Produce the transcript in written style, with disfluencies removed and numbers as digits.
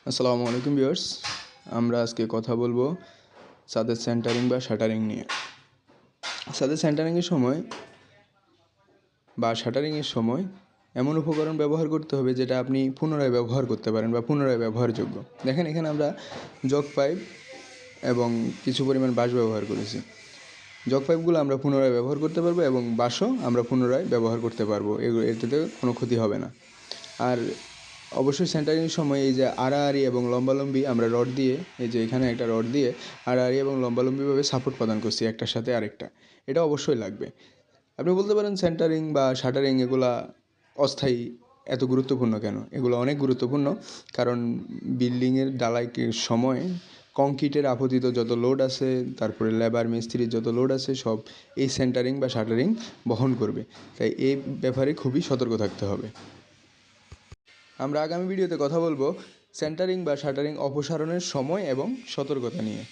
আসসালামু আলাইকুম ভিউয়ার্স। আমরা আজকে কথা বলবো ছাদের সেন্টারিং বা শাটারিং নিয়ে। ছাদের সেন্টারিংয়ের সময় বা শাটারিংয়ের সময় এমন উপকরণ ব্যবহার করতে হবে যেটা আপনি পুনরায় ব্যবহার করতে পারেন বা পুনরায় ব্যবহারযোগ্য। দেখেন এখানে আমরা জগ পাইপ এবং কিছু পরিমাণ বাঁশ ব্যবহার করেছি। জগ পাইপগুলো আমরা পুনরায় ব্যবহার করতে পারবো এবং বাঁশও আমরা পুনরায় ব্যবহার করতে পারবো, এটাতে কোনো ক্ষতি হবে না। আর অবশ্যই সেন্টারিংয়ের সময় এই যে আড়াআড়ি এবং লম্বালম্বি আমরা রড দিয়ে, এই যে এখানে একটা রড দিয়ে আড়াআড়ি এবং লম্বালম্বিভাবে সাপোর্ট প্রদান করছি একটার সাথে আরেকটা, এটা অবশ্যই লাগবে। আপনি বলতে পারেন সেন্টারিং বা শাটারিং এগুলা অস্থায়ী, এত গুরুত্বপূর্ণ কেন? এগুলো অনেক গুরুত্বপূর্ণ, কারণ বিল্ডিংয়ের ঢালাইয়ের সময় কংক্রিটের আপতিত যত লোড আছে, তারপরে লেবার মিস্ত্রির যত লোড আছে, সব এই সেন্টারিং বা শাটারিং বহন করবে। তাই এই ব্যাপারে খুবই সতর্ক থাকতে হবে। আমরা আগামী ভিডিওতে কথা বলবো সেন্টারিং বা শাটারিং অপসারণের সময় এবং সতর্কতা নিয়ে।